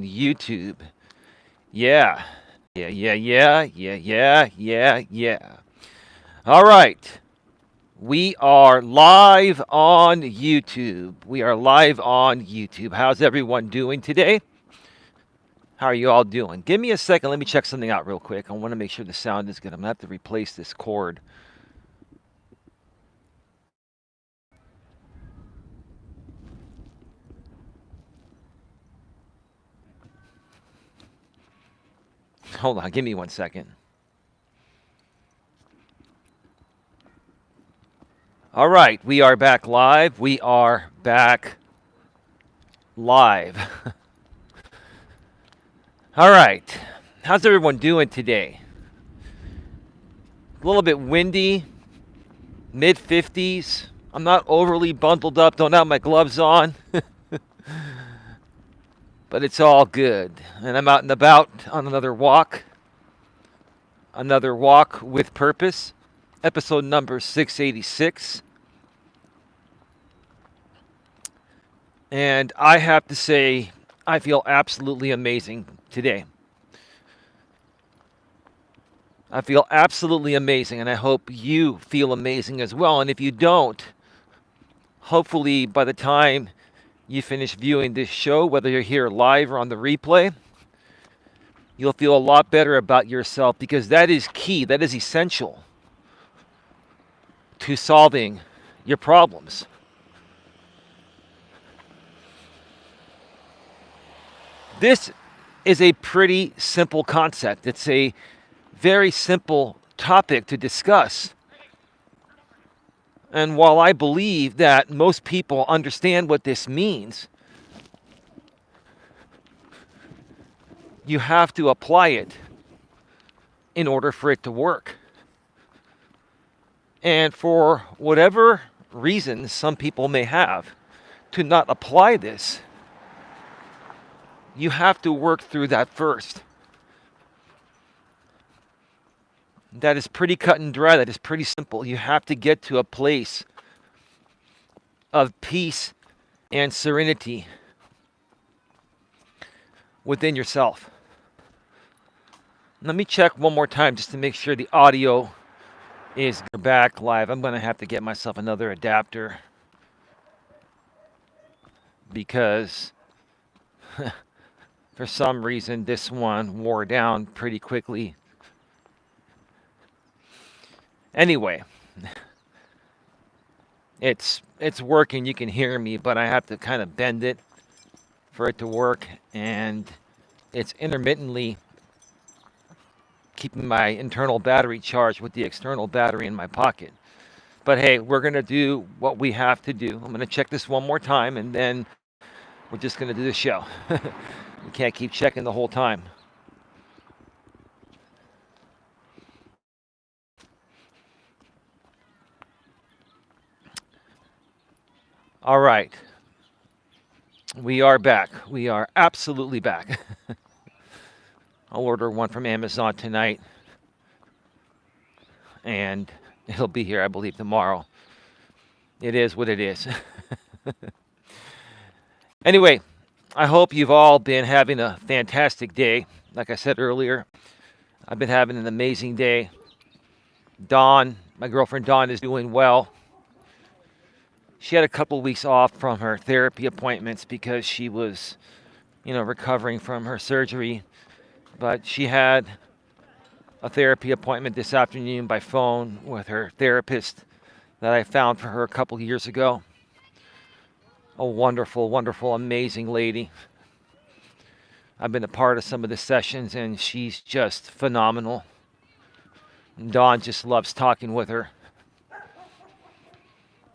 YouTube. Yeah. Yeah. All right. We are live on YouTube. We are live on YouTube. How's everyone doing today? How are you all doing? Give me a second. Let me check something out real quick. I want to make sure the sound is good. I'm going to have to replace this cord. Hold on. Give me 1 second. All right. We are back live. We are back live. All right. How's everyone doing today? A little bit windy, mid 50s. I'm not overly bundled up, don't have my gloves on, but it's all good. And I'm out and about on another walk with purpose, episode number 686. And I have to say, I feel absolutely amazing today. I feel absolutely amazing, and I hope you feel amazing as well. And if you don't, hopefully by the time you finish viewing this show, whether you're here live or on the replay, you'll feel a lot better about yourself, because that is key, that is essential to solving your problems. This is a pretty simple concept. It's a very simple topic to discuss. And while I believe that most people understand what this means, you have to apply it in order for it to work. And for whatever reasons some people may have to not apply this, you have to work through that first. That is pretty cut and dry. That is pretty simple. You have to get to a place of peace and serenity within yourself. Let me check one more time just to make sure the audio is back live. I'm going to have to get myself another adapter, because for some reason this one wore down pretty quickly. Anyway, it's working. You can hear me, but I have to kind of bend it for it to work, and it's intermittently keeping my internal battery charged with the external battery in my pocket. But hey, we're going to do what we have to do. I'm going to check this one more time, and then we're just going to do the show. We can't keep checking the whole time. All right. We are back. We are absolutely back. I'll order one from Amazon tonight, and it'll be here, I believe, tomorrow. It is what it is. Anyway, I hope you've all been having a fantastic day. Like I said earlier, I've been having an amazing day. Dawn, my girlfriend Dawn, is doing well. She had a couple of weeks off from her therapy appointments because she was, recovering from her surgery. But she had a therapy appointment this afternoon by phone with her therapist that I found for her a couple of years ago. A wonderful, wonderful, amazing lady. I've been a part of some of the sessions, and she's just phenomenal. Dawn just loves talking with her.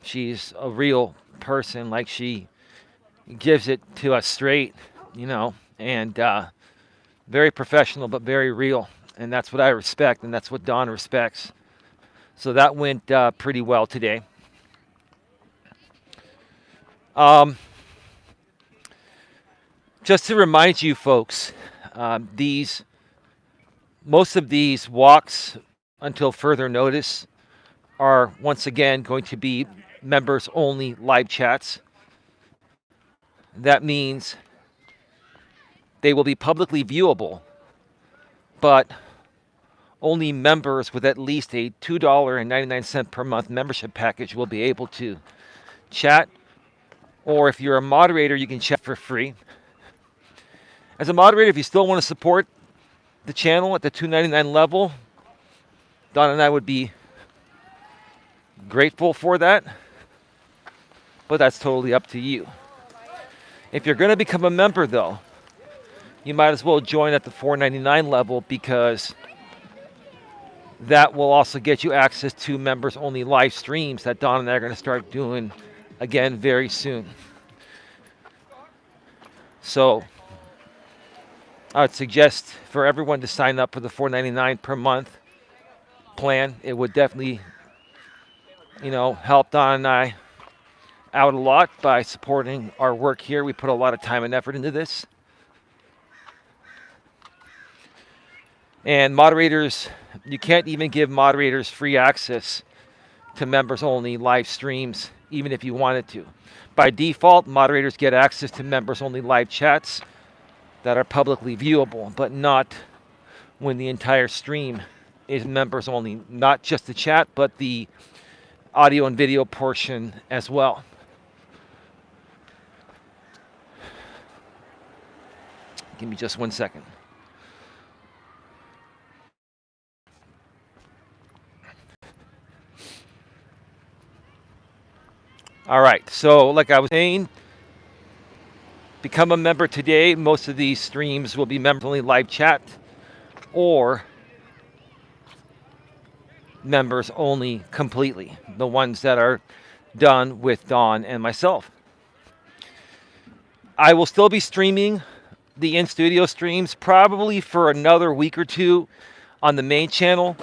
She's a real person, like she gives it to us straight, and very professional, but very real. And that's what I respect, and that's what Dawn respects. So that went pretty well today. Just to remind you folks, most of these walks, until further notice, are once again going to be members only live chats. That means They will be publicly viewable, but only members with at least a $2.99 per month membership package will be able to chat. Or if you're a moderator, you can chat for free. As a moderator, if you still want to support the channel at the $2.99 level, Don and I would be grateful for that, but that's totally up to you. If you're going to become a member, though, you might as well join at the $4.99 level, because that will also get you access to members-only live streams that Don and I are going to start doing again very soon. So I would suggest for everyone to sign up for the $4.99 per month plan. It would definitely, help Don and I out a lot by supporting our work here. We put a lot of time and effort into this. And moderators, you can't even give moderators free access to members-only live streams, even if you wanted to. By default, moderators get access to members-only live chats that are publicly viewable, but not when the entire stream is members-only. Not just the chat, but the audio and video portion as well. Give me just 1 second. All right, so like I was saying, become a member today. Most of these streams will be members-only live chat or members only completely, the ones that are done with Don and myself. I will still be streaming the in-studio streams probably for another week or two on the main channel.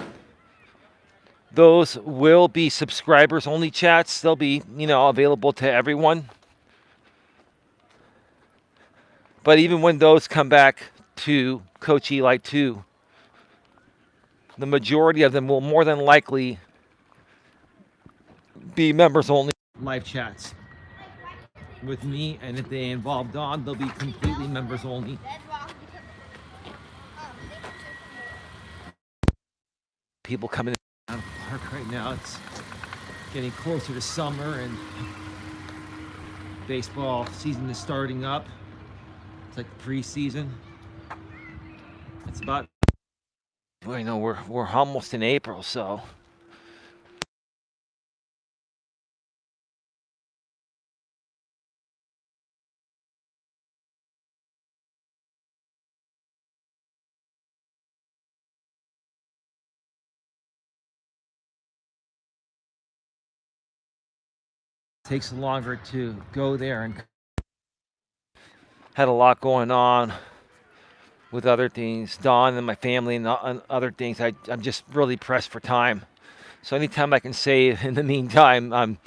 Those will be subscribers only chats. They'll be, available to everyone. But even when those come back to Coach Eli 2, the majority of them will more than likely be members only live chats with me, and if they involve Don, they'll be completely members only. People coming in out of the park right now. It's getting closer to summer and baseball season is starting up. It's like preseason. It's about, we're almost in April, so it takes longer to go there, and had a lot going on with other things, Don and my family and other things. I'm just really pressed for time. So anytime I can save in the meantime, I'm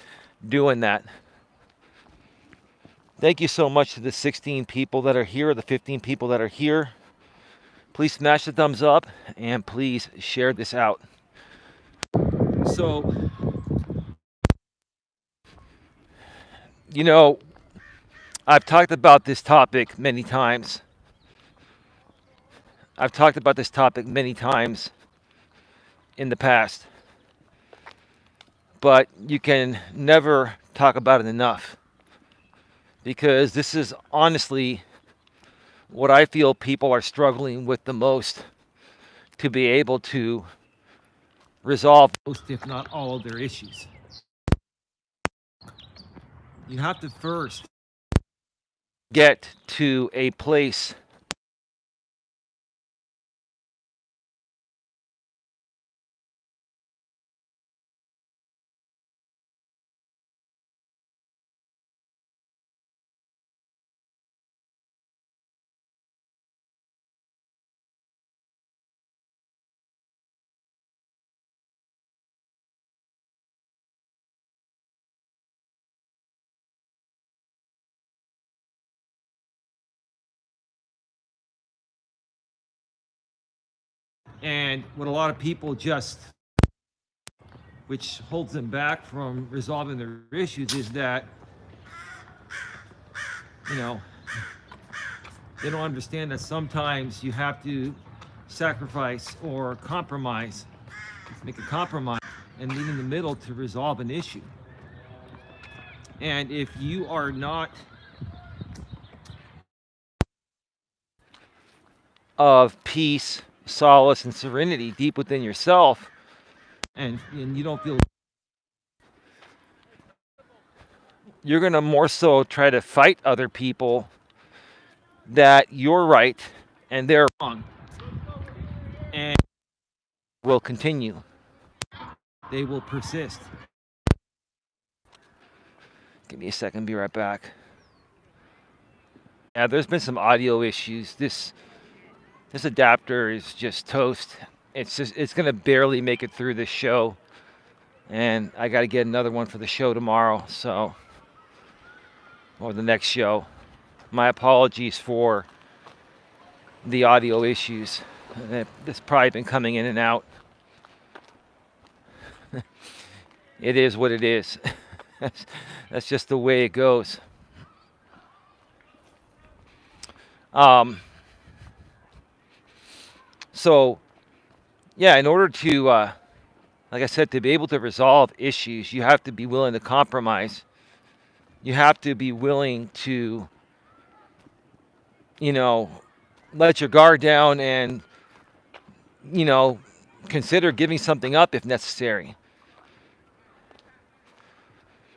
doing that. Thank you so much to the 16 people that are here, the 15 people that are here. Please smash the thumbs up and please share this out. So, I've talked about this topic many times. I've talked about this topic many times in the past, but you can never talk about it enough, because this is honestly what I feel people are struggling with the most, to be able to resolve most, if not all, of their issues. You have to first get to a place and what a lot of people which holds them back from resolving their issues, is that, They don't understand that sometimes you have to sacrifice or compromise, make a compromise, and meet in the middle to resolve an issue. And if you are not of peace, solace, and serenity deep within yourself, and you don't feel, you're going to more so try to fight other people that you're right and they're wrong, and will continue. They will persist. Give me a second, be right back. Yeah, there's been some audio issues. This adapter is just toast. It's gonna barely make it through this show, and I got to get another one for the show tomorrow, or the next show. My apologies for the audio issues. It's probably been coming in and out. It is what it is. That's just the way it goes. So, yeah, in order to, like I said, to be able to resolve issues, you have to be willing to compromise. You have to be willing to, let your guard down and, consider giving something up if necessary.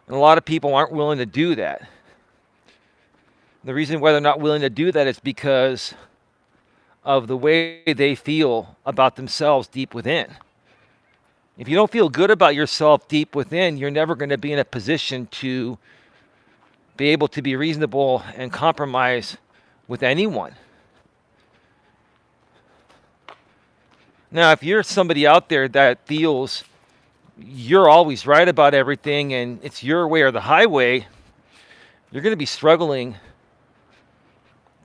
And a lot of people aren't willing to do that. The reason why they're not willing to do that is because of the way they feel about themselves deep within. If you don't feel good about yourself deep within, you're never going to be in a position to be able to be reasonable and compromise with anyone. Now, if you're somebody out there that feels you're always right about everything and it's your way or the highway, you're going to be struggling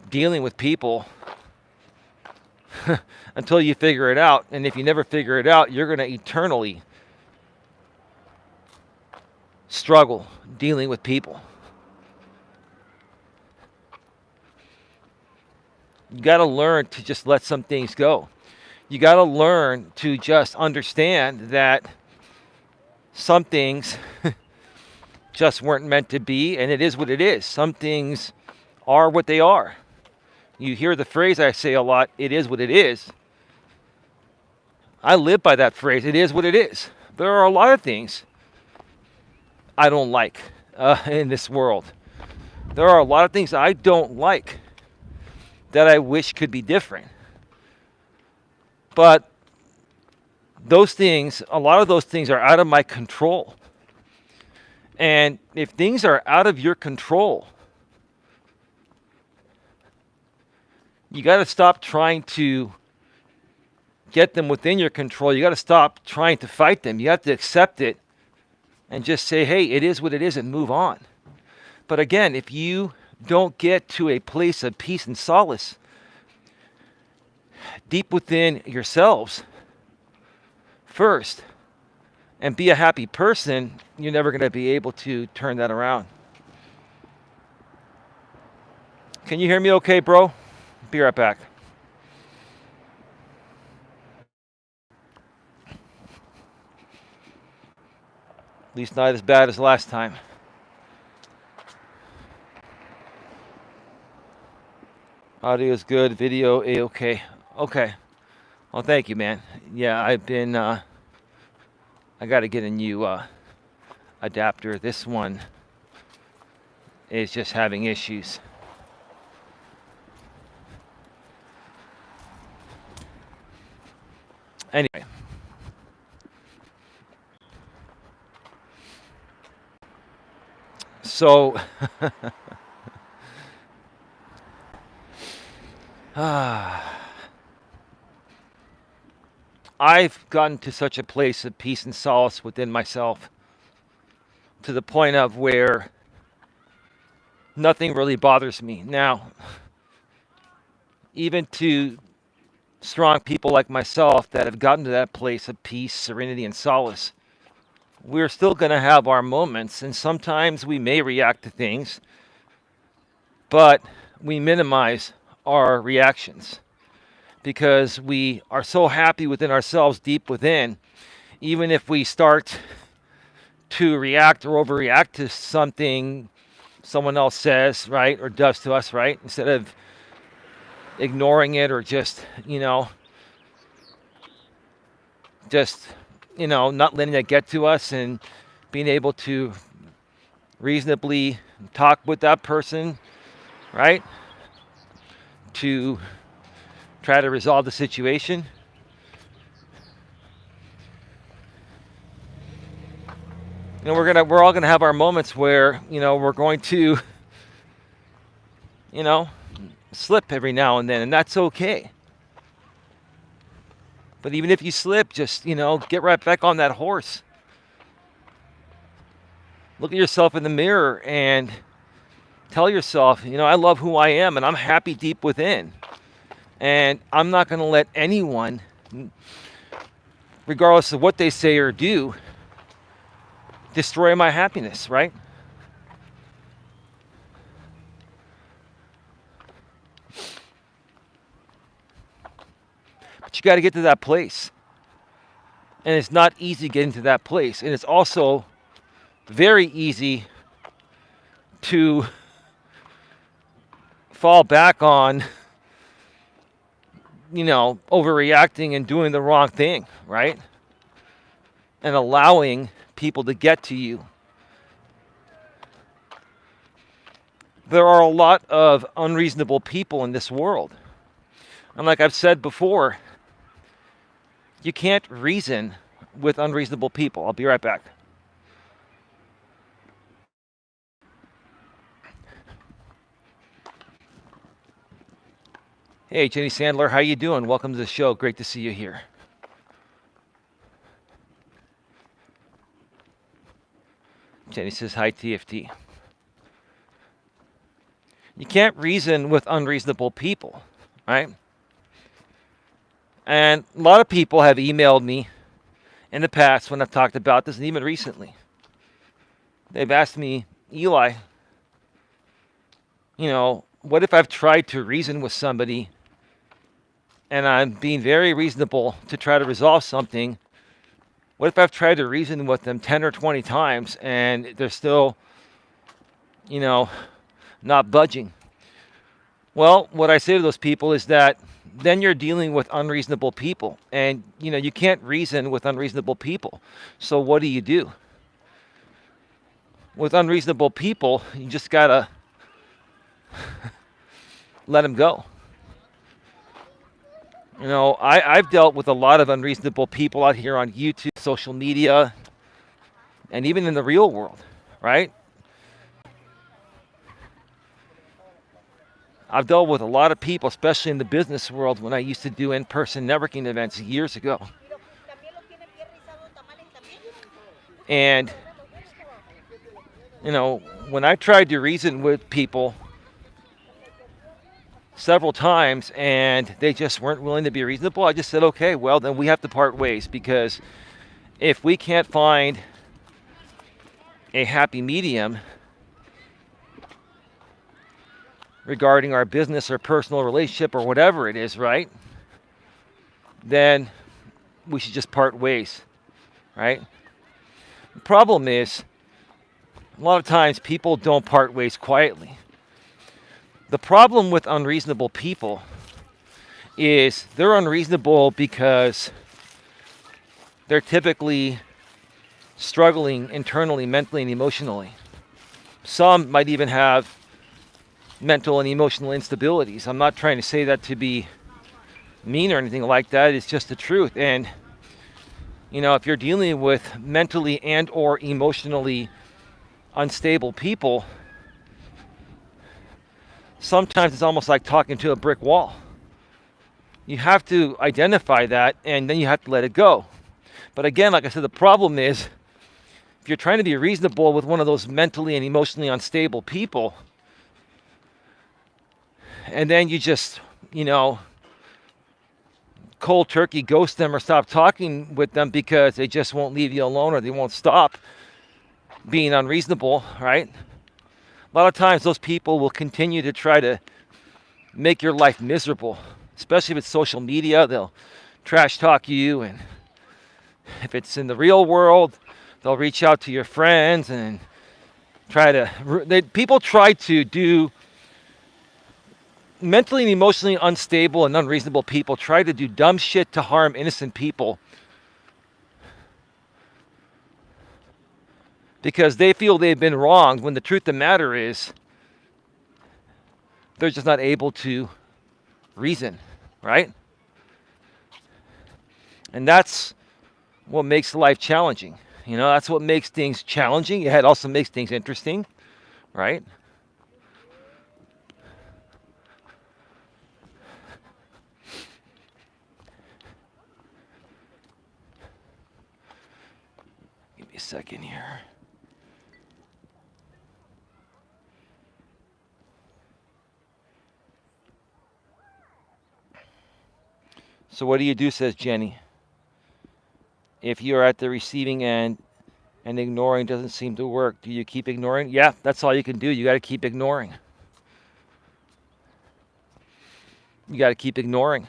dealing with people until you figure it out. And if you never figure it out, you're going to eternally struggle dealing with people. You got to learn to just let some things go. You got to learn to just understand that some things just weren't meant to be, and it is what it is. Some things are what they are. You hear the phrase I say a lot, it is what it is. I live by that phrase, it is what it is. There are a lot of things I don't like in this world. There are a lot of things I don't like that I wish could be different. But those things, a lot of those things are out of my control. And if things are out of your control, you got to stop trying to get them within your control. You got to stop trying to fight them. You have to accept it and just say, hey, it is what it is, and move on. But again, if you don't get to a place of peace and solace deep within yourselves first and be a happy person, you're never going to be able to turn that around. Can you hear me okay, bro? Be right back. At least not as bad as last time. Audio is good, video A-okay. Okay. Well, thank you, man. Yeah, I've been, I got to get a new adapter. This one is just having issues. Anyway. So, I've gotten to such a place of peace and solace within myself to the point of where nothing really bothers me. Now, even to strong people like myself that have gotten to that place of peace, serenity, and solace, we're still going to have our moments, and sometimes we may react to things, but we minimize our reactions, because we are so happy within ourselves, deep within, even if we start to react or overreact to something someone else says, right, or does to us, right, instead of ignoring it or just not letting it get to us, and being able to reasonably talk with that person, right, to try to resolve the situation. We're all gonna have our moments where we're going to slip every now and then, and that's okay. But even if you slip, just get right back on that horse. Look at yourself in the mirror and tell yourself, I love who I am and I'm happy deep within. And I'm not going to let anyone, regardless of what they say or do, destroy my happiness, right? But you got to get to that place. And it's not easy getting to that place. And it's also very easy to fall back on, overreacting and doing the wrong thing, right? And allowing people to get to you. There are a lot of unreasonable people in this world. And like I've said before, you can't reason with unreasonable people. I'll be right back. Hey, Jenny Sandler, how you doing? Welcome to the show. Great to see you here. Jenny says, hi, TFT. You can't reason with unreasonable people, right? And a lot of people have emailed me in the past when I've talked about this, and even recently. They've asked me, Eli, what if I've tried to reason with somebody and I'm being very reasonable to try to resolve something? What if I've tried to reason with them 10 or 20 times and they're still, not budging? Well, what I say to those people is that then you're dealing with unreasonable people, and you can't reason with unreasonable people. So what do? With unreasonable people, you just gotta let them go. I've dealt with a lot of unreasonable people out here on YouTube, social media, and even in the real world, right? I've dealt with a lot of people, especially in the business world, when I used to do in-person networking events years ago. And, when I tried to reason with people several times and they just weren't willing to be reasonable, I just said, okay, well, then we have to part ways, because if we can't find a happy medium regarding our business or personal relationship or whatever it is, right, then we should just part ways, right? The problem is, a lot of times people don't part ways quietly. The problem with unreasonable people is they're unreasonable because they're typically struggling internally, mentally, and emotionally. Some might even have mental and emotional instabilities. I'm not trying to say that to be mean or anything like that. It's just the truth. And, if you're dealing with mentally and or emotionally unstable people, sometimes it's almost like talking to a brick wall. You have to identify that, and then you have to let it go. But again, like I said, the problem is, if you're trying to be reasonable with one of those mentally and emotionally unstable people, and then you just, cold turkey ghost them or stop talking with them because they just won't leave you alone or they won't stop being unreasonable, right? A lot of times those people will continue to try to make your life miserable, especially if it's social media. They'll trash talk you, and if it's in the real world, they'll reach out to your friends and people try to do, mentally and emotionally unstable and unreasonable people try to do dumb shit to harm innocent people because they feel they've been wronged, when the truth of the matter is they're just not able to reason, right? And that's what makes life challenging. That's what makes things challenging. It also makes things interesting, right? Give me a second here. So what do you do, says Jenny, if you're at the receiving end and ignoring doesn't seem to work? Do you keep ignoring? Yeah, that's all you can do. You got to keep ignoring. You got to keep ignoring.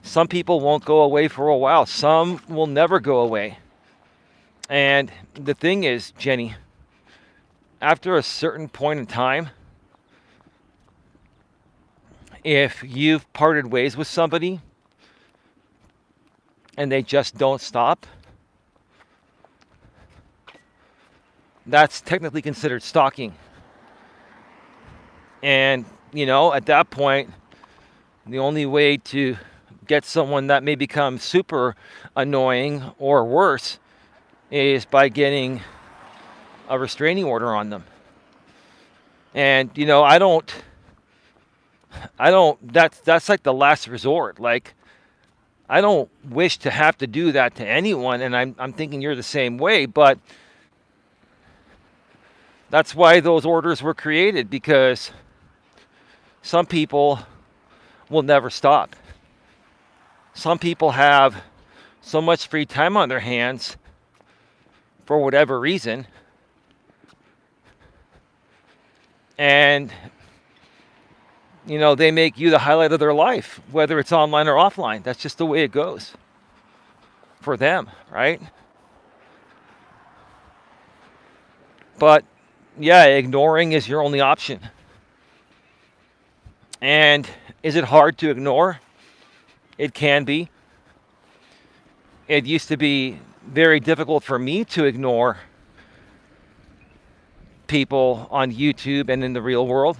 Some people won't go away for a while. Some will never go away. And the thing is, Jenny, after a certain point in time, if you've parted ways with somebody and they just don't stop, that's technically considered stalking. And, at that point, the only way to get someone that may become super annoying or worse is by getting a restraining order on them. And, that's like the last resort. Like, I don't wish to have to do that to anyone, and I'm thinking you're the same way, but that's why those orders were created, because some people will never stop. Some people have so much free time on their hands for whatever reason, and they make you the highlight of their life, whether it's online or offline. That's just the way it goes for them, right? But yeah, ignoring is your only option. And is it hard to ignore? It can be. It used to be very difficult for me to ignore people on YouTube and in the real world.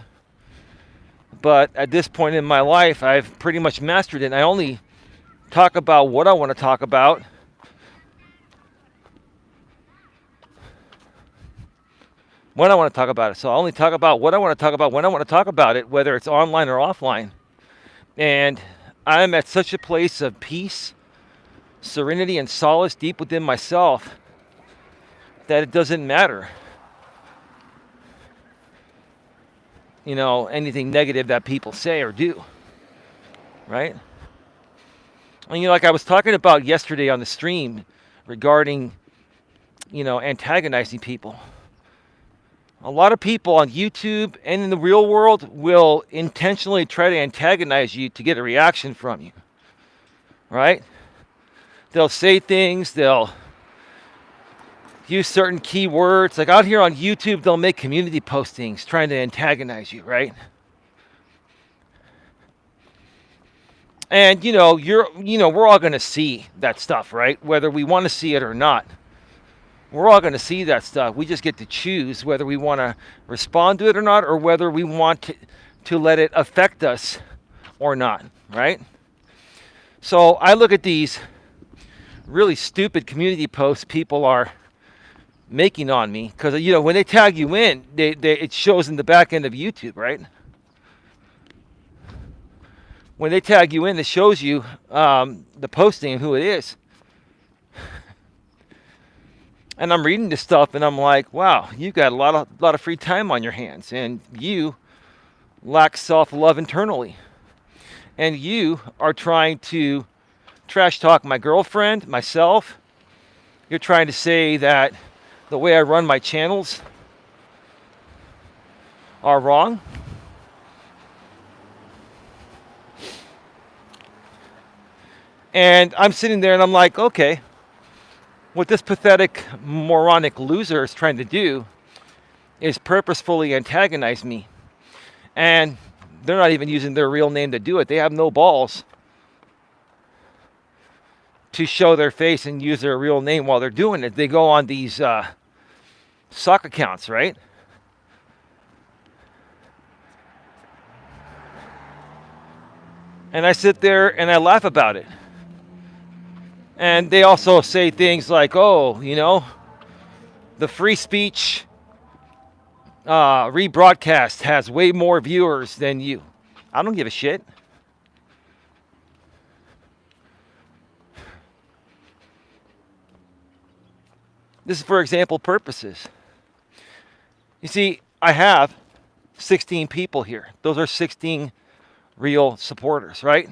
But at this point in my life, I've pretty much mastered it. I only talk about what I want to talk about. When I want to talk about it. So I only talk about what I want to talk about when I want to talk about it, whether it's online or offline. And I'm at such a place of peace, serenity, and solace deep within myself that it doesn't matter, anything negative that people say or do, right? And, like I was talking about yesterday on the stream regarding, antagonizing people. A lot of people on YouTube and in the real world will intentionally try to antagonize you to get a reaction from you, right? They'll say things, they'll use certain keywords. Like out here on YouTube, they'll make community postings trying to antagonize you, right? And, we're all going to see that stuff, right? Whether we want to see it or not. We're all going to see that stuff. We just get to choose whether we want to respond to it or not, or whether we want to let it affect us or not, right? So I look at these really stupid community posts people are making on me, because, when they tag you in, it shows in the back end of YouTube, right? When they tag you in, it shows you the posting and who it is. And I'm reading this stuff, and I'm like, wow, you've got a lot of free time on your hands, and you lack self-love internally. And you are trying to trash talk my girlfriend, myself. You're trying to say that the way I run my channels are wrong. And I'm sitting there and I'm like, okay, what this pathetic, moronic loser is trying to do is purposefully antagonize me. And they're not even using their real name to do it. They have no balls to show their face and use their real name while they're doing it. They go on these sock accounts, right? And I sit there and I laugh about it. And they also say things like, oh, the free speech rebroadcast has way more viewers than you. I don't give a shit. This is for example purposes. You see, I have 16 people here. Those are 16 real supporters, right?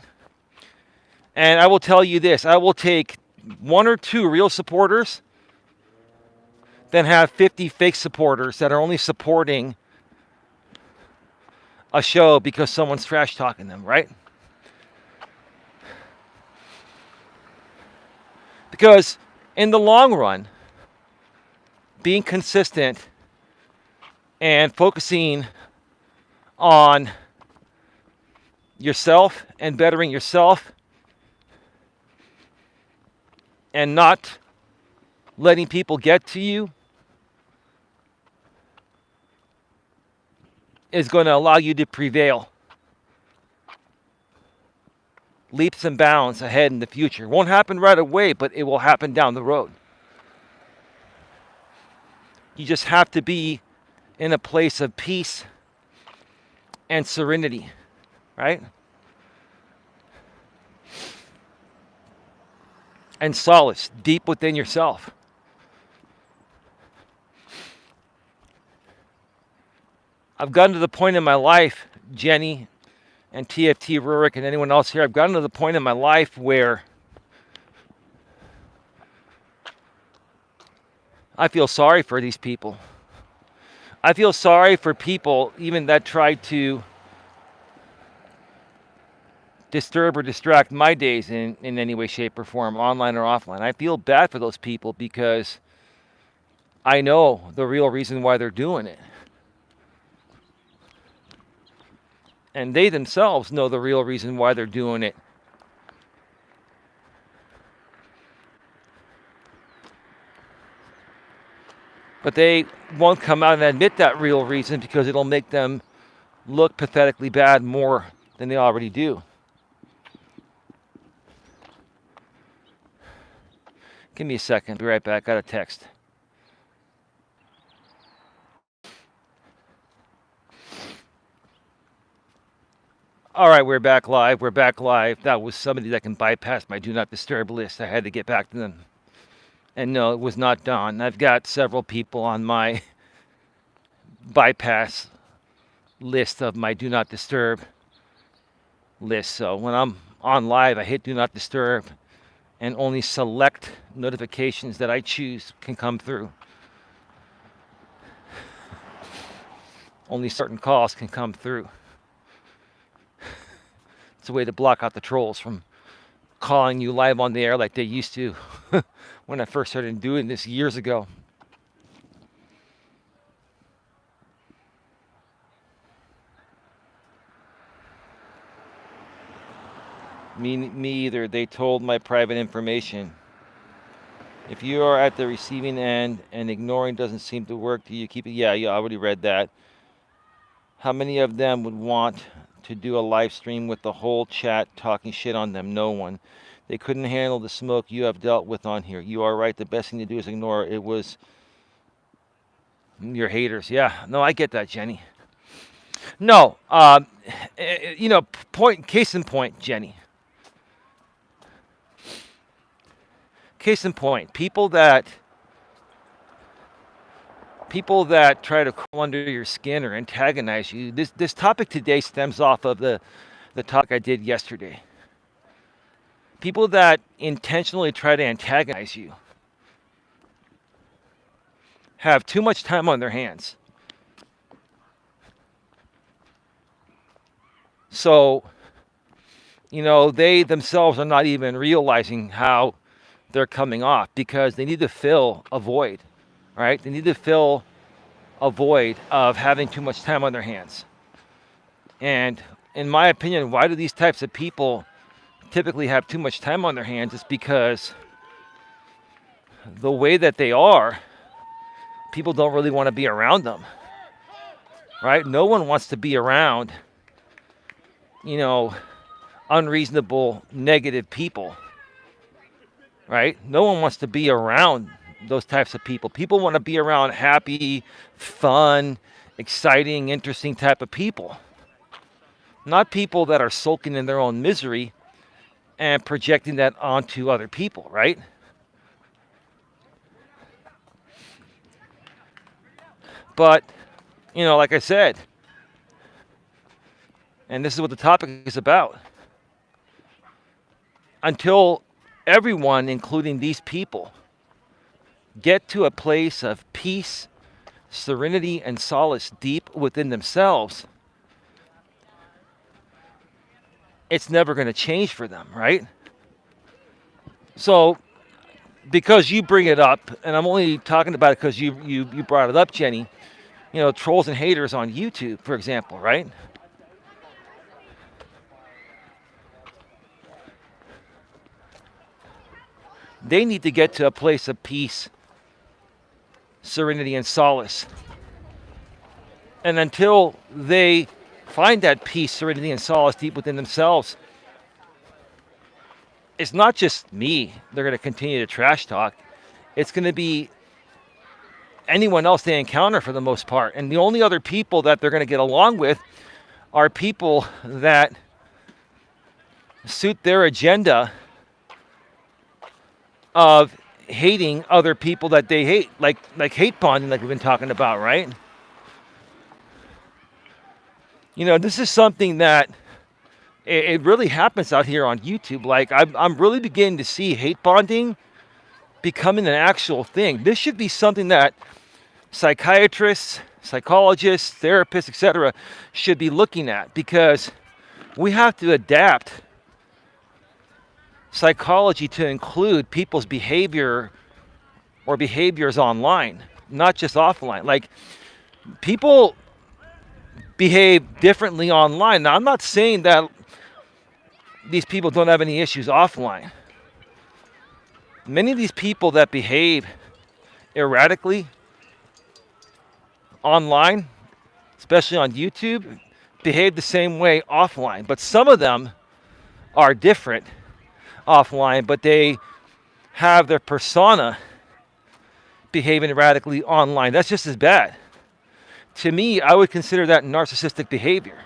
And I will tell you this, I will take 1 or 2 real supporters, then have 50 fake supporters that are only supporting a show because someone's trash talking them, right? Because in the long run, being consistent and focusing on yourself and bettering yourself and not letting people get to you is going to allow you to prevail leaps and bounds ahead in the future. Won't happen right away, but it will happen down the road. You just have to be in a place of peace and serenity, right? And solace deep within yourself. I've gotten to the point in my life, Jenny and TFT Rurik and anyone else here, I've gotten to the point in my life where I feel sorry for these people. I feel sorry for people even that try to disturb or distract my days in any way, shape, or form, online or offline. I feel bad for those people because I know the real reason why they're doing it. And they themselves know the real reason why they're doing it. But they won't come out and admit that real reason because it'll make them look pathetically bad more than they already do. Give me a second. Be right back. Got a text. All right, we're back live. We're back live. That was somebody that can bypass my do not disturb list. I had to get back to them. And no, it was not Don. I've got several people on my bypass list of my do not disturb list. So when I'm on live, I hit do not disturb and only select notifications that I choose can come through. Only certain calls can come through. It's a way to block out the trolls from calling you live on the air like they used to when I first started doing this years ago. Me either. They told my private information. If you are at the receiving end and ignoring doesn't seem to work, do you keep it? Yeah, you already read that. How many of them would want to do a live stream with the whole chat talking shit on them? No one. They couldn't handle the smoke you have dealt with on here. You are right. The best thing to do is ignore. It was your haters. Yeah, no, I get that, Jenny. No, case in point, Jenny. Case in point, people that try to crawl under your skin or antagonize you. This topic today stems off of the talk I did yesterday. People that intentionally try to antagonize you have too much time on their hands. So they themselves are not even realizing how they're coming off because they need to fill a void, right? They need to fill a void of having too much time on their hands. And in my opinion, why do these types of people typically have too much time on their hands? It's because the way that they are, people don't really want to be around them, right? No one wants to be around, unreasonable, negative people, right? No one wants to be around those types of people. People want to be around happy, fun, exciting, interesting type of people. Not people that are sulking in their own misery and projecting that onto other people, right? But, like I said, and this is what the topic is about, until everyone, including these people, get to a place of peace, serenity, and solace deep within themselves, it's never going to change for them, right? So, because you bring it up, and I'm only talking about it because you brought it up, Jenny, trolls and haters on YouTube, for example, right? They need to get to a place of peace, serenity, and solace. And until they find that peace, serenity, and solace deep within themselves, it's not just me they're going to continue to trash talk. It's going to be anyone else they encounter for the most part. And the only other people that they're going to get along with are people that suit their agenda of hating other people that they hate, like hate bonding, like we've been talking about, right? This is something that it really happens out here on YouTube. Like I'm really beginning to see hate bonding becoming an actual thing. This should be something that psychiatrists, psychologists, therapists, etc., should be looking at, because we have to adapt psychology to include people's behavior or behaviors online, not just offline. Like, people behave differently online. Now, I'm not saying that these people don't have any issues offline. Many of these people that behave erratically online, especially on YouTube, behave the same way offline. But some of them are different offline, but they have their persona behaving erratically online. That's just as bad. To me, I would consider that narcissistic behavior.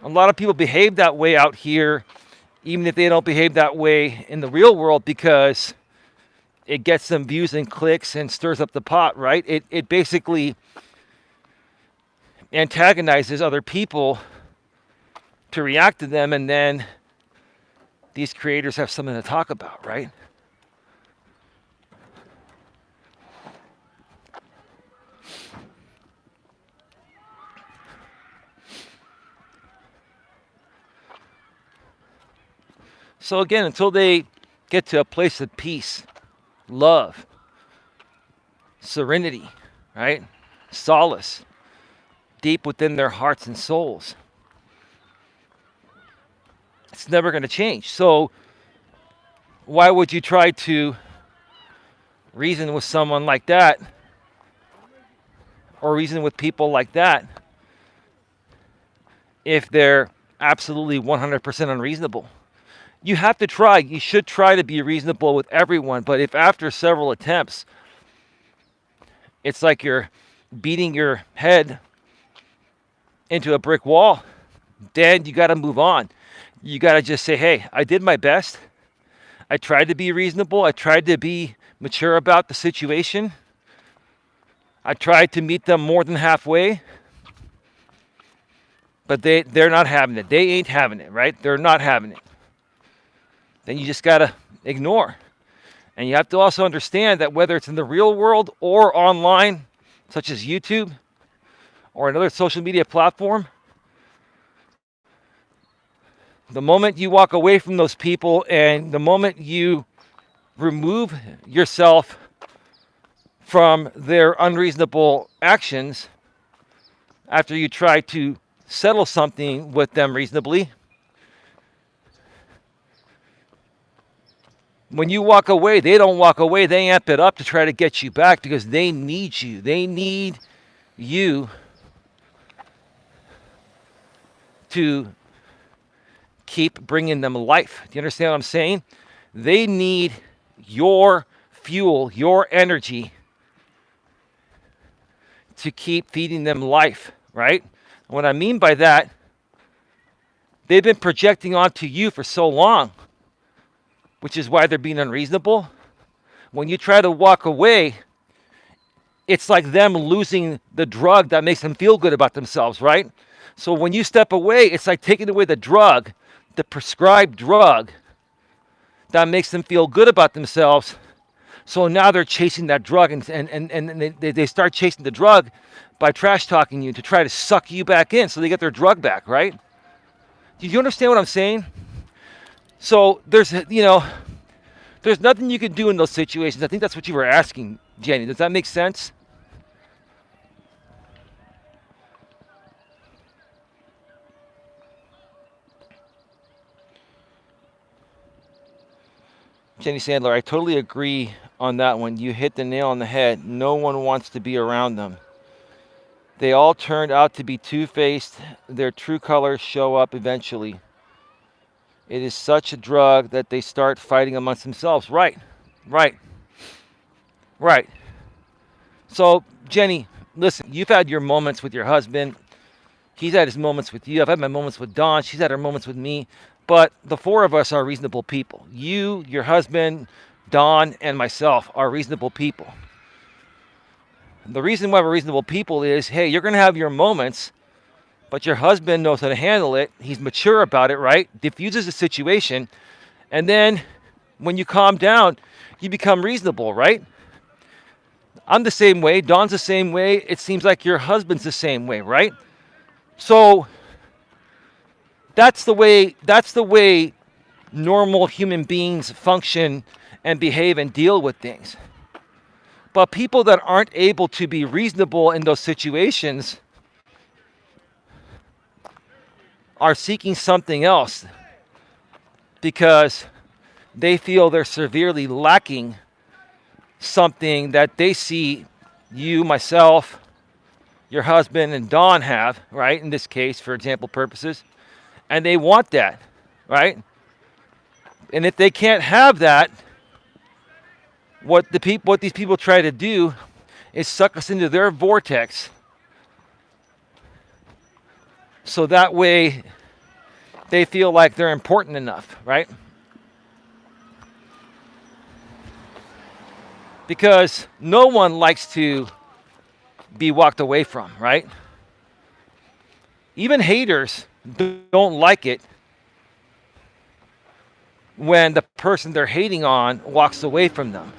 A lot of people behave that way out here, even if they don't behave that way in the real world, because it gets them views and clicks and stirs up the pot, right? It basically antagonizes other people to react to them, and then these creators have something to talk about, right? So again, until they get to a place of peace, love, serenity, right? Solace, deep within their hearts and souls, it's never going to change. So why would you try to reason with someone like that, or reason with people like that, if they're absolutely 100% unreasonable? You have to try. You should try to be reasonable with everyone. But if after several attempts, it's like you're beating your head into a brick wall, then you got to move on. You got to just say, hey, I did my best. I tried to be reasonable. I tried to be mature about the situation. I tried to meet them more than halfway. But they're not having it. They ain't having it, right? They're not having it. Then you just got to ignore. And you have to also understand that whether it's in the real world or online, such as YouTube or another social media platform, The moment you walk away from those people and the moment you remove yourself from their unreasonable actions after you try to settle something with them reasonably, when you walk away, they don't walk away. They amp it up to try to get you back because they need you. They need you to keep bringing them life. Do you understand what I'm saying? They need your fuel, your energy to keep feeding them life, right? What I mean by that, they've been projecting onto you for so long, which is why they're being unreasonable. When you try to walk away, it's like them losing the drug that makes them feel good about themselves, right? So when you step away, it's like taking away the drug, the prescribed drug that makes them feel good about themselves. So now they're chasing that drug and they start chasing the drug by trash talking you to try to suck you back in so they get their drug back, right? Do you understand what I'm saying? So there's nothing you can do in those situations. I think that's what you were asking, Jenny. Does that make sense? Jenny Sandler, I totally agree on that one. You hit the nail on the head. No one wants to be around them. They all turned out to be two-faced. Their true colors show up eventually. It is such a drug that they start fighting amongst themselves. Right. So, Jenny, listen, you've had your moments with your husband. He's had his moments with you. I've had my moments with Dawn. She's had her moments with me. But the four of us are reasonable people. You, your husband, Dawn, and myself are reasonable people. The reason why we're reasonable people is, hey, you're going to have your moments, but your husband knows how to handle it. He's mature about it, right? Diffuses the situation. And then when you calm down, you become reasonable, right? I'm the same way. Dawn's the same way. It seems like your husband's the same way, right? So that's the way normal human beings function and behave and deal with things. But people that aren't able to be reasonable in those situations are seeking something else because they feel they're severely lacking something that they see you, myself, your husband, and Dawn have, right? In this case, for example purposes. And they want that, right? And if they can't have that, what these people try to do is suck us into their vortex. So that way they feel like they're important enough, right? Because no one likes to be walked away from, right? Even haters don't like it when the person they're hating on walks away from them.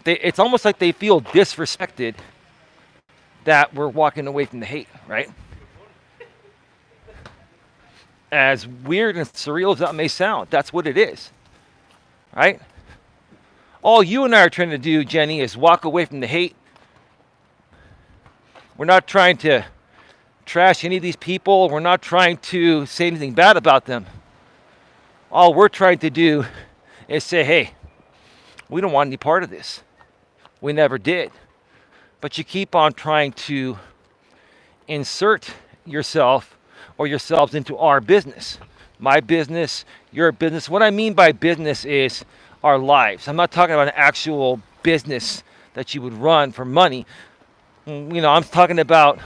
It's almost like they feel disrespected that we're walking away from the hate, right? As weird and surreal as that may sound, that's what it is, right? All you and I are trying to do, Jenny, is walk away from the hate. We're not trying to trash any of these people. We're not trying to say anything bad about them. All we're trying to do is say, hey, we don't want any part of this. We never did. But you keep on trying to insert yourself or yourselves into our business. My business, your business. What I mean by business is our lives. I'm not talking about an actual business that you would run for money. I'm talking about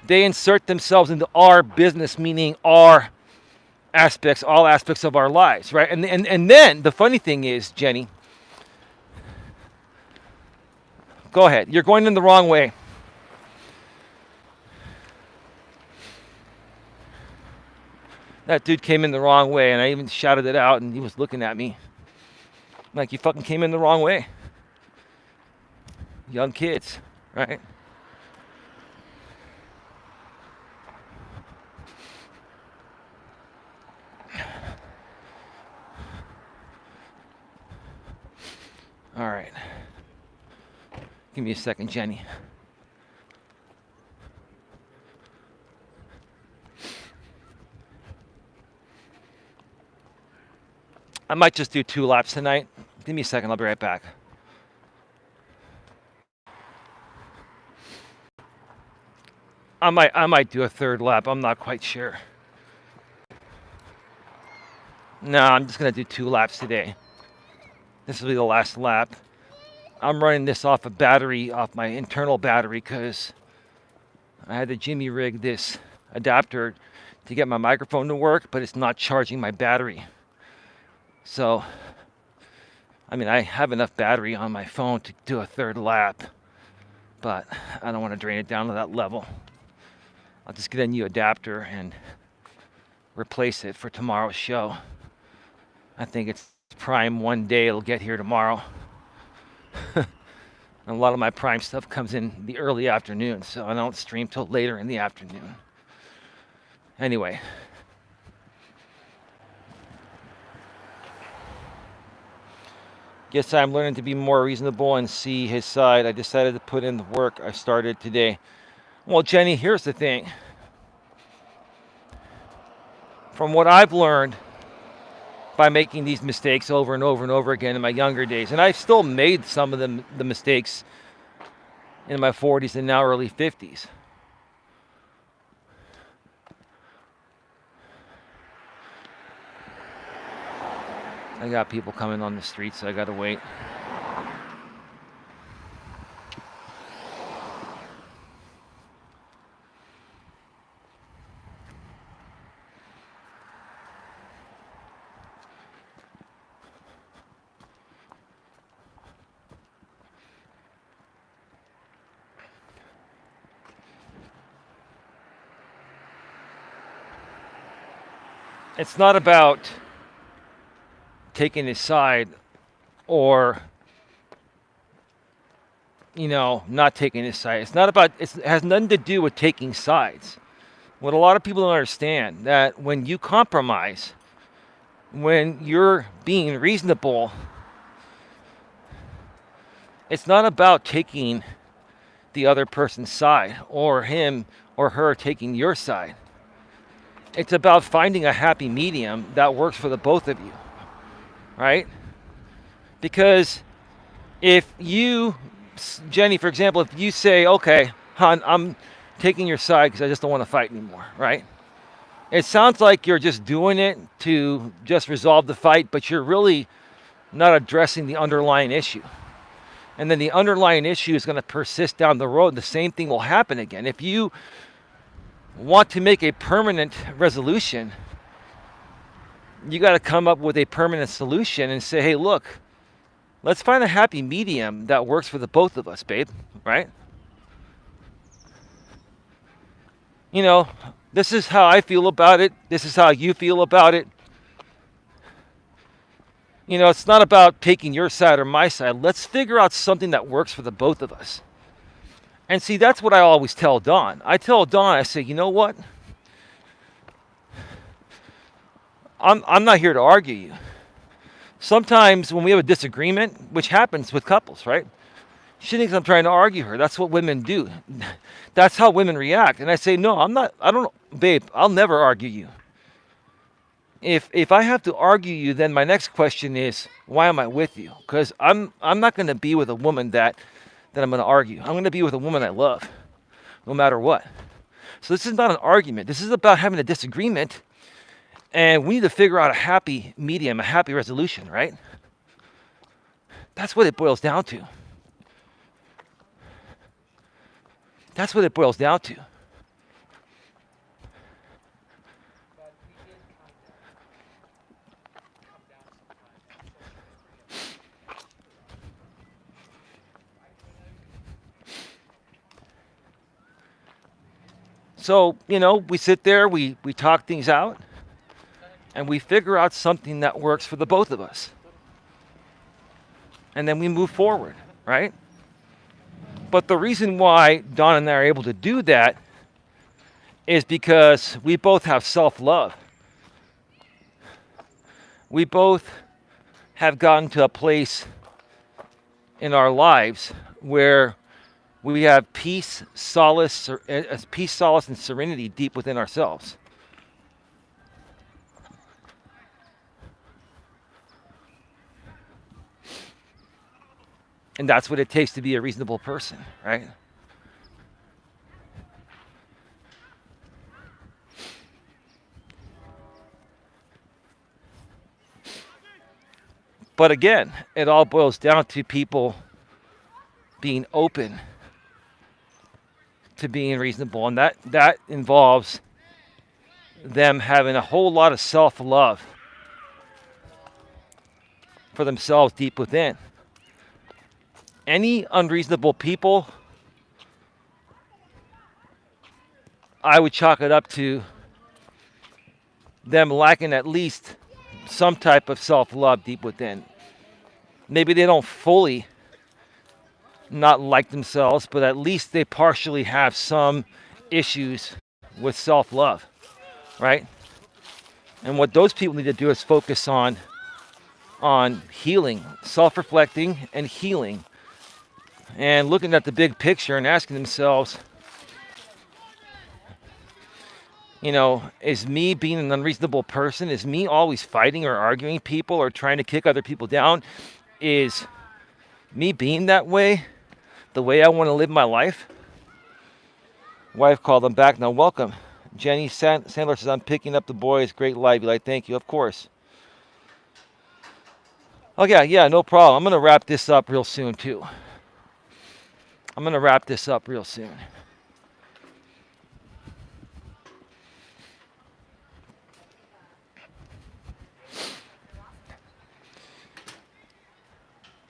they insert themselves into our business, meaning our aspects, all aspects of our lives, right? And then the funny thing is, Jenny, go ahead. You're going in the wrong way. That dude came in the wrong way, and I even shouted it out, and he was looking at me like, you fucking came in the wrong way. Young kids, right? All right. Give me a second, Jenny. I might just do 2 laps tonight. Give me a second. I'll be right back. I might do a 3rd lap. I'm not quite sure. No, I'm just going to do 2 laps today. This will be the last lap. I'm running this off a battery, off my internal battery, because I had to jimmy rig this adapter to get my microphone to work, but it's not charging my battery. So, I mean, I have enough battery on my phone to do a 3rd lap, but I don't want to drain it down to that level. I'll just get a new adapter and replace it for tomorrow's show. I think it's Prime one day. It'll get here tomorrow. And a lot of my Prime stuff comes in the early afternoon, so I don't stream till later in the afternoon. Anyway. Guess I'm learning to be more reasonable and see his side. I decided to put in the work I started today. Well, Jenny, here's the thing. From what I've learned by making these mistakes over and over and over again in my younger days, and I've still made some of them, the mistakes in my 40s and now early 50s. I got people coming on the street, so I gotta wait. It's not about taking his side or, not taking his side. It's not about, it has nothing to do with taking sides. What a lot of people don't understand, that when you compromise, when you're being reasonable, it's not about taking the other person's side or him or her taking your side. It's about finding a happy medium that works for the both of you, right? Because if you, Jenny, for example, if you say, okay, hon, I'm taking your side because I just don't want to fight anymore, right? It sounds like you're just doing it to just resolve the fight, but you're really not addressing the underlying issue. And then the underlying issue is going to persist down the road. The same thing will happen again. If you want to make a permanent resolution, you got to come up with a permanent solution and say, hey, look, let's find a happy medium that works for the both of us, babe, right? This is how I feel about it. This is how you feel about it. It's not about taking your side or my side. Let's figure out something that works for the both of us. And see, that's what I always tell Dawn. I tell Dawn, I say, you know what? I'm not here to argue you. Sometimes when we have a disagreement, which happens with couples, right? She thinks I'm trying to argue her. That's what women do. That's how women react. And I say, no, babe, I'll never argue you. If I have to argue you, then my next question is, why am I with you? Because I'm not going to be with a woman that I'm going to argue. I'm going to be with a woman I love, no matter what. So this is not an argument. This is about having a disagreement, and we need to figure out a happy medium, a happy resolution, right? That's what it boils down to. That's what it boils down to. So, we sit there, we talk things out, and we figure out something that works for the both of us. And then we move forward, right? But the reason why Dawn and I are able to do that is because we both have self-love. We both have gotten to a place in our lives where we have peace, solace, and serenity deep within ourselves. And that's what it takes to be a reasonable person, right? But again, it all boils down to people being open to being reasonable. And that involves them having a whole lot of self-love for themselves deep within. Any unreasonable people, I would chalk it up to them lacking at least some type of self-love deep within. Maybe they don't fully not like themselves, but at least they partially have some issues with self-love, right? And what those people need to do is focus on healing, self-reflecting and healing, and looking at the big picture and asking themselves, is me being an unreasonable person, is me always fighting or arguing people or trying to kick other people down, is me being that way the way I want to live my life? Wife called them back. Now welcome. Jenny Sandler says, I'm picking up the boys. Great live. Eli, thank you. Of course. Oh yeah, no problem. I'm going to wrap this up real soon too.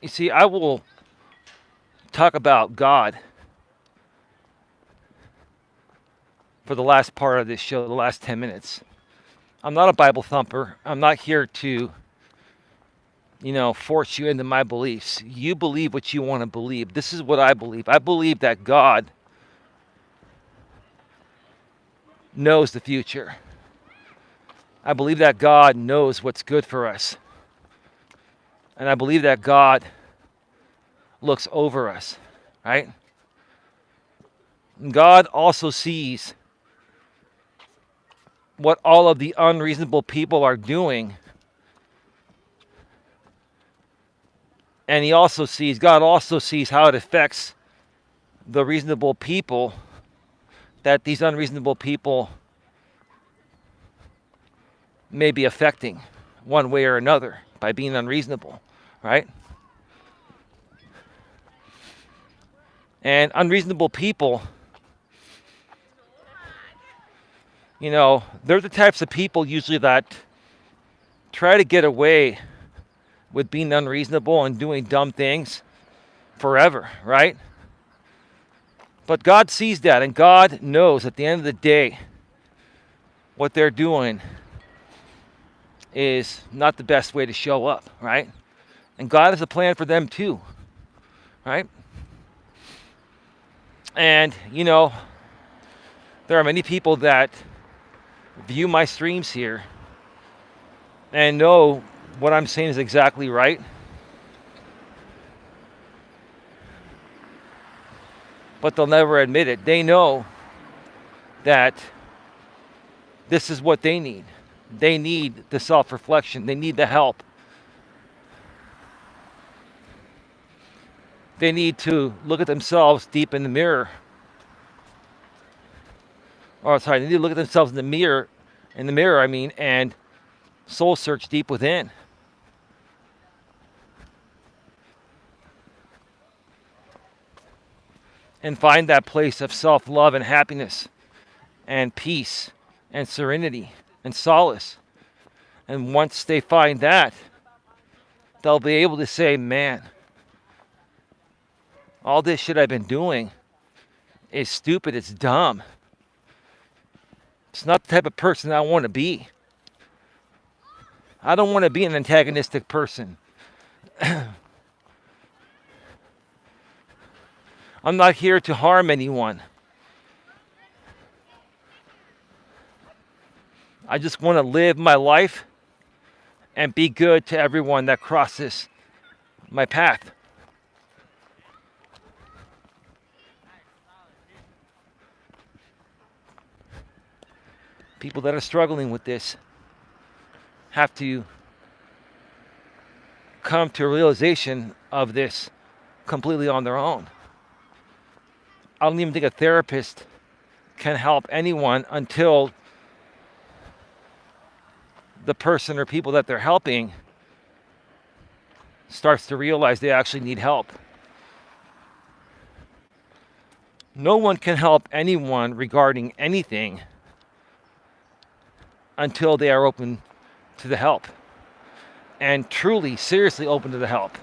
You see, I will talk about God for the last part of this show, the last 10 minutes. I'm not a Bible thumper. I'm not here to, force you into my beliefs. You believe what you want to believe. This is what I believe. I believe that God knows the future. I believe that God knows what's good for us. And I believe that God looks over us, right? And God also sees what all of the unreasonable people are doing. And God also sees how it affects the reasonable people, that these unreasonable people may be affecting one way or another by being unreasonable, right? And unreasonable people, they're the types of people usually that try to get away with being unreasonable and doing dumb things forever, right? But God sees that, and God knows at the end of the day what they're doing is not the best way to show up, right? And God has a plan for them too, right? And, there are many people that view my streams here and know what I'm saying is exactly right. But they'll never admit it. They know that this is what they need. They need the self-reflection. They need the help. They need to look at themselves deep in the mirror. They need to look at themselves in the mirror, and soul search deep within. And find that place of self-love and happiness and peace and serenity and solace. And once they find that, they'll be able to say, man, all this shit I've been doing is stupid, it's dumb. It's not the type of person I want to be. I don't want to be an antagonistic person. I'm not here to harm anyone. I just want to live my life and be good to everyone that crosses my path. People that are struggling with this have to come to a realization of this completely on their own. I don't even think a therapist can help anyone until the person or people that they're helping starts to realize they actually need help. No one can help anyone regarding anything until they are open to the help and truly, seriously open to the help.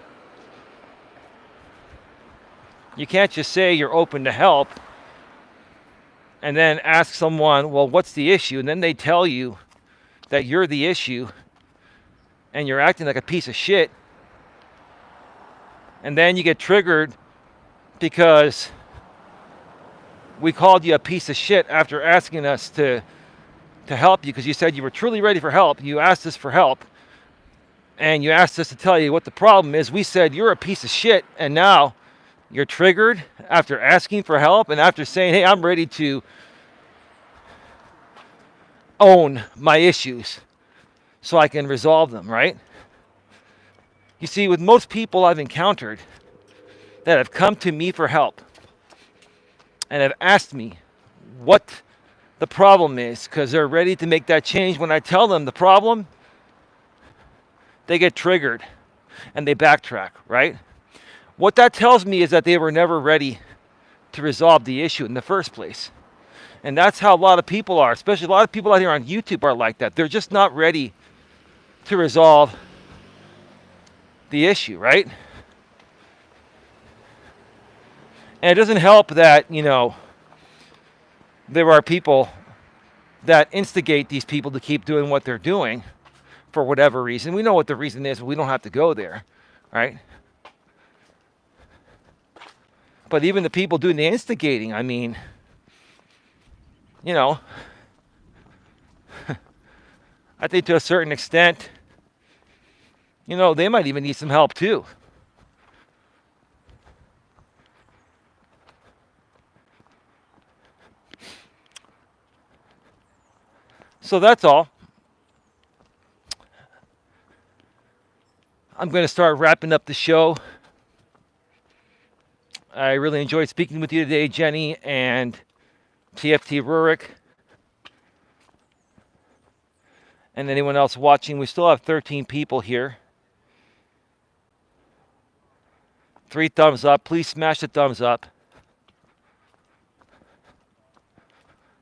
You can't just say you're open to help and then ask someone, well, what's the issue? And then they tell you that you're the issue and you're acting like a piece of shit. And then you get triggered because we called you a piece of shit after asking us to help you because you said you were truly ready for help. You asked us for help and you asked us to tell you what the problem is. We said you're a piece of shit, and now you're triggered after asking for help and after saying, hey, I'm ready to own my issues so I can resolve them, right? You see, with most people I've encountered that have come to me for help and have asked me what the problem is because they're ready to make that change, when I tell them the problem, they get triggered and they backtrack, right? What that tells me is that they were never ready to resolve the issue in the first place. And that's how a lot of people are, especially a lot of people out here on YouTube are like that. They're just not ready to resolve the issue, right? And it doesn't help that, there are people that instigate these people to keep doing what they're doing for whatever reason. We know what the reason is, but we don't have to go there, right? But even the people doing the instigating, I think to a certain extent, they might even need some help too. So that's all. I'm going to start wrapping up the show. I really enjoyed speaking with you today, Jenny and TFT Rurik. And anyone else watching. We still have 13 people here. 3 thumbs up. Please smash the thumbs up.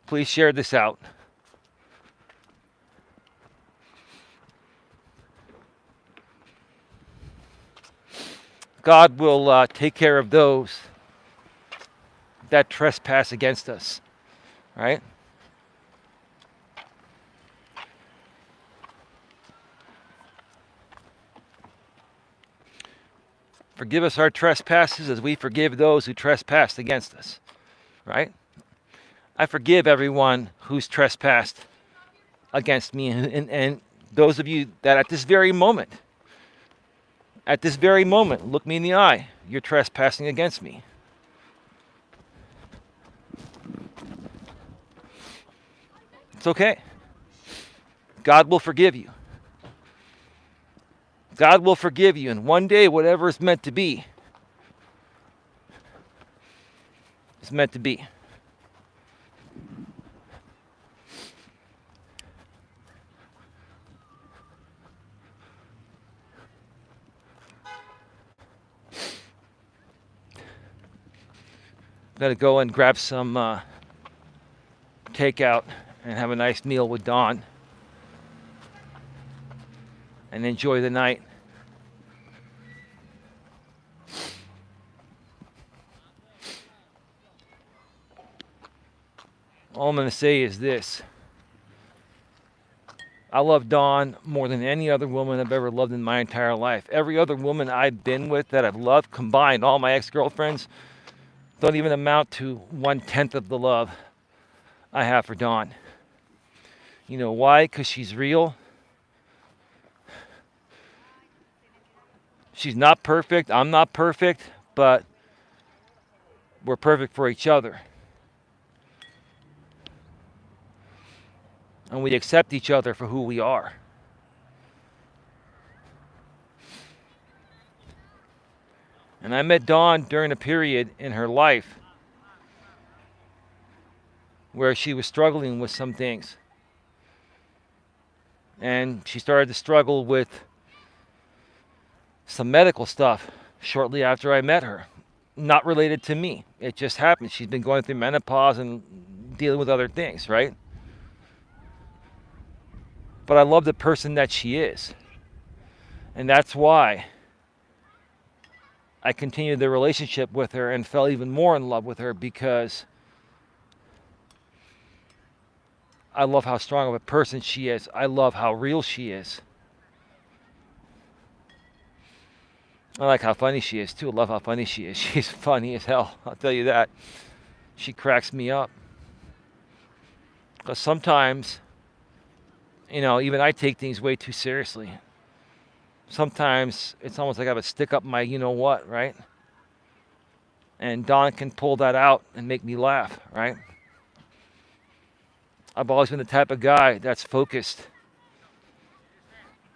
Please share this out. God will take care of those that trespass against us, right? Forgive us our trespasses as we forgive those who trespass against us, right? I forgive everyone who's trespassed against me, and those of you that at this very moment, look me in the eye, you're trespassing against me. It's okay. God will forgive you. God will forgive you, and one day, whatever is meant to be, is meant to be. I'm going to go and grab some takeout and have a nice meal with Dawn and enjoy the night. All I'm going to say is this. I love Dawn more than any other woman I've ever loved in my entire life. Every other woman I've been with that I've loved combined, all my ex-girlfriends, don't even amount to 1/10 of the love I have for Dawn. You know why? Because she's real. She's not perfect. I'm not perfect, but we're perfect for each other. and we accept each other for who we are. And I met Dawn during a period in her life where she was struggling with some things. And she started to struggle with some medical stuff shortly after I met her. Not related to me. It just happened. She's been going through menopause and dealing with other things, right? But I love the person that she is. And that's why I continued the relationship with her and fell even more in love with her, because I love how strong of a person she is. I love how real she is. I like how funny she is too. I love how funny she is. She's funny as hell, I'll tell you that. She cracks me up. Because sometimes, even I take things way too seriously. Sometimes it's almost like I have a stick up my you-know-what, right? And Dawn can pull that out and make me laugh, right? I've always been the type of guy that's focused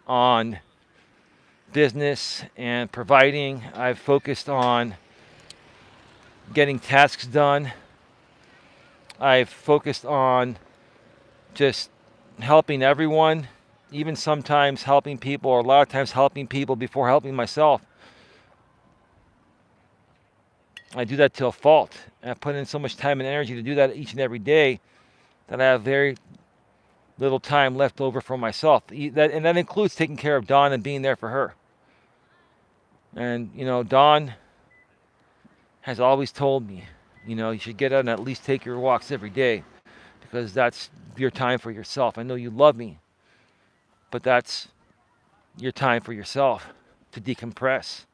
on business and providing. I've focused on getting tasks done. I've focused on just helping everyone, even sometimes helping people, or a lot of times helping people before helping myself. I do that to a fault. And I put in so much time and energy to do that each and every day that I have very little time left over for myself. And that includes taking care of Dawn and being there for her. And, Dawn has always told me, you should get out and at least take your walks every day, because that's your time for yourself. I know you love me, but that's your time for yourself, to decompress,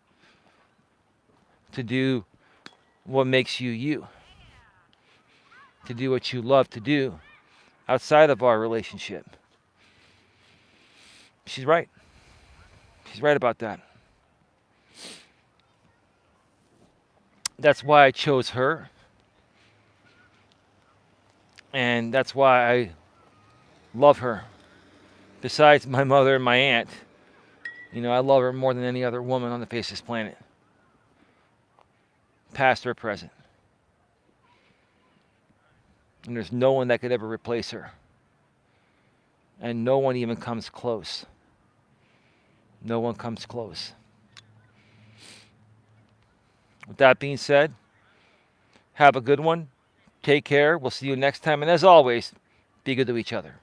to do what makes you you, to do what you love to do outside of our relationship. She's right. She's right about that. That's why I chose her. And that's why I love her. Besides my mother and my aunt, I love her more than any other woman on the face of this planet, past or present. And there's no one that could ever replace her. And no one even comes close. No one comes close. With that being said, have a good one. Take care. We'll see you next time. And as always, be good to each other.